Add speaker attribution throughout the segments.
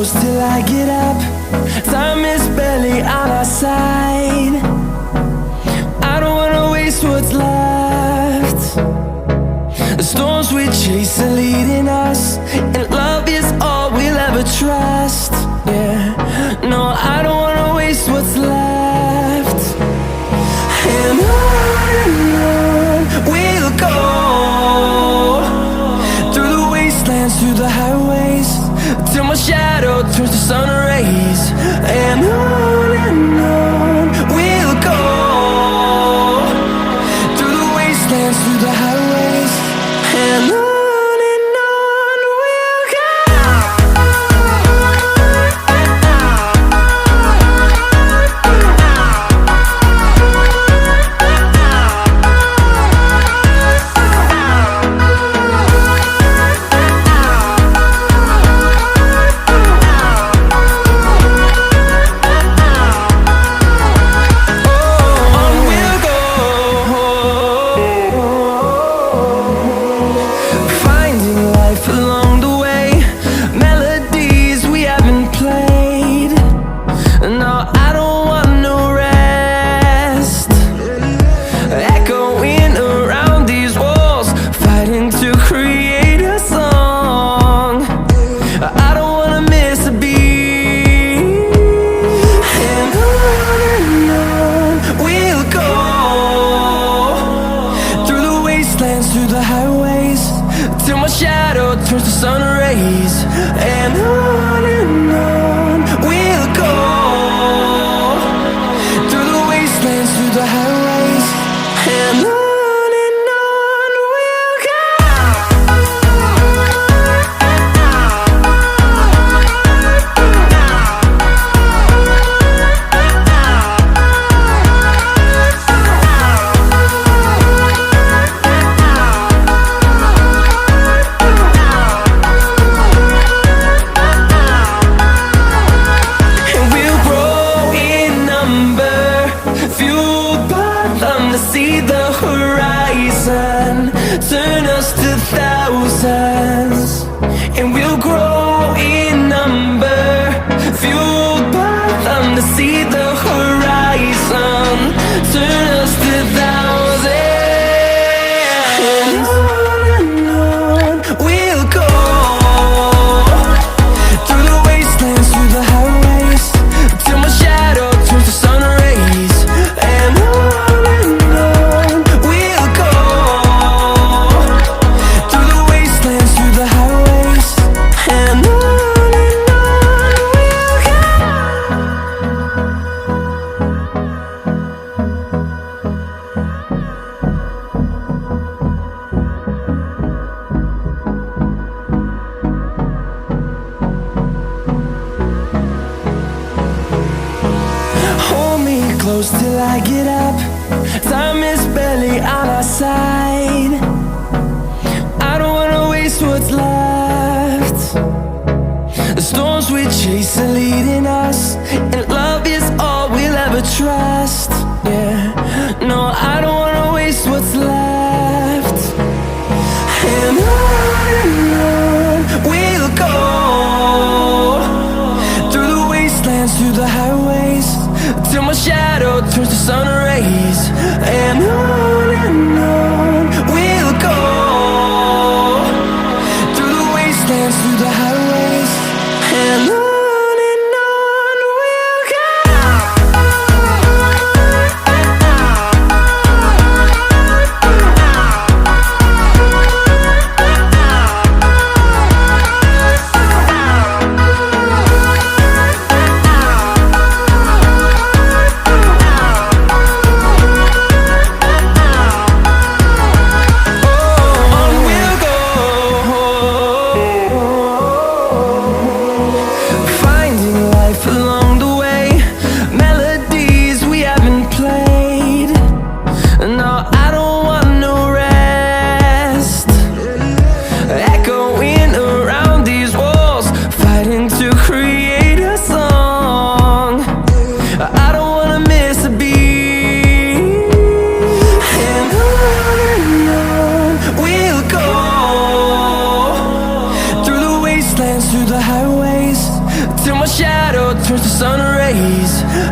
Speaker 1: close till I get up. Time is barely on our side. I don't wanna waste what's left. The storms we chase are leading us, and love is all we'll ever trust. Yeah, no, I don't wanna waste what's left. And on we'll go, through the wastelands, through the highways, till my shadow turns to sun rays. And on we'll go, through the wastelands, through the highways, and on.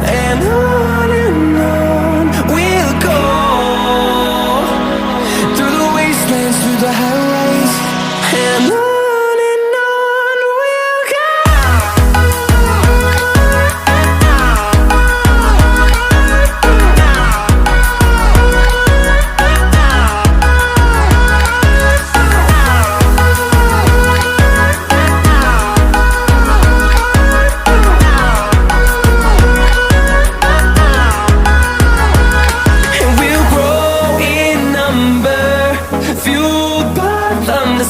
Speaker 1: and on we'll go. Through the wastelands, through the highways, and on we'll go.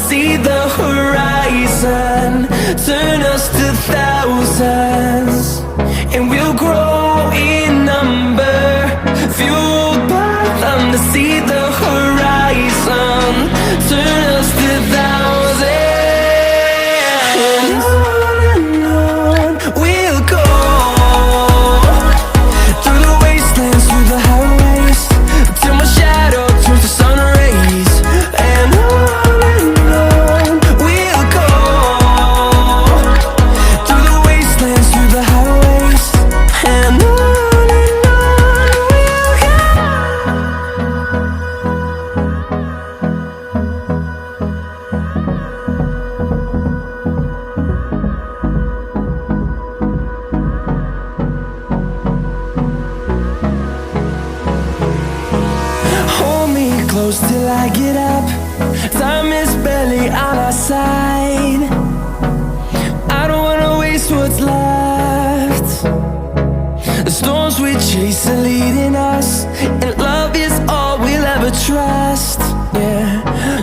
Speaker 1: See the horizon, turn us to thousands, and we'll grow in number, fueled by them to see the horizon, turn us to thousands, and on we'll go. Through the wastelands, through the highways, till my shadow turns to sun rays, and on close till I get up. Time is barely on our side. I don't wanna waste what's left. The storms we chase are leading us, and love is all we'll ever trust. Yeah,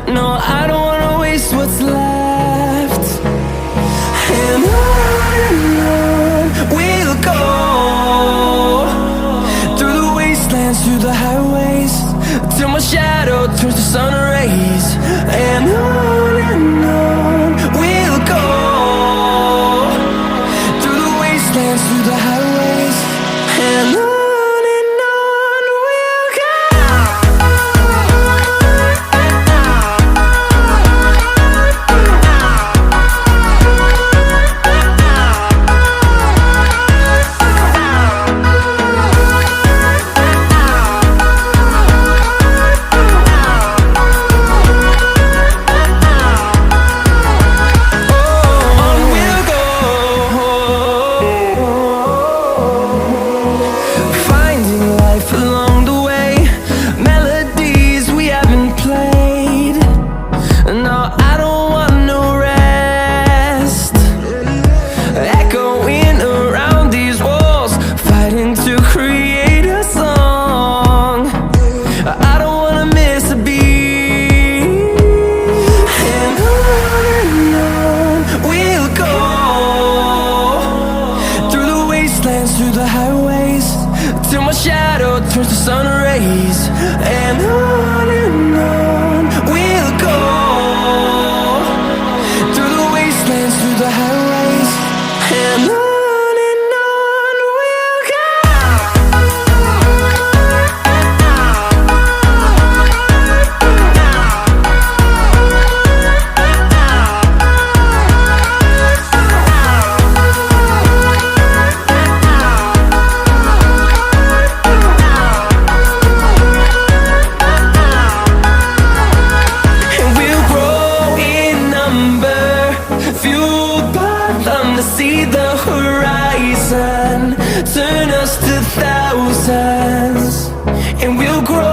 Speaker 1: no, I don't wanna waste what's left. And on we'll go. Through the wastelands, through the highways, till my shadow turns to sun rays, and on we'll go. Through the wastelands, through the highways, and on we'll go. Through the highways, till my shadow turns to sun rays, and on we'll go. Through the wastelands, through the highways, and on we'll go. See the horizon, turn us to thousands, and we'll grow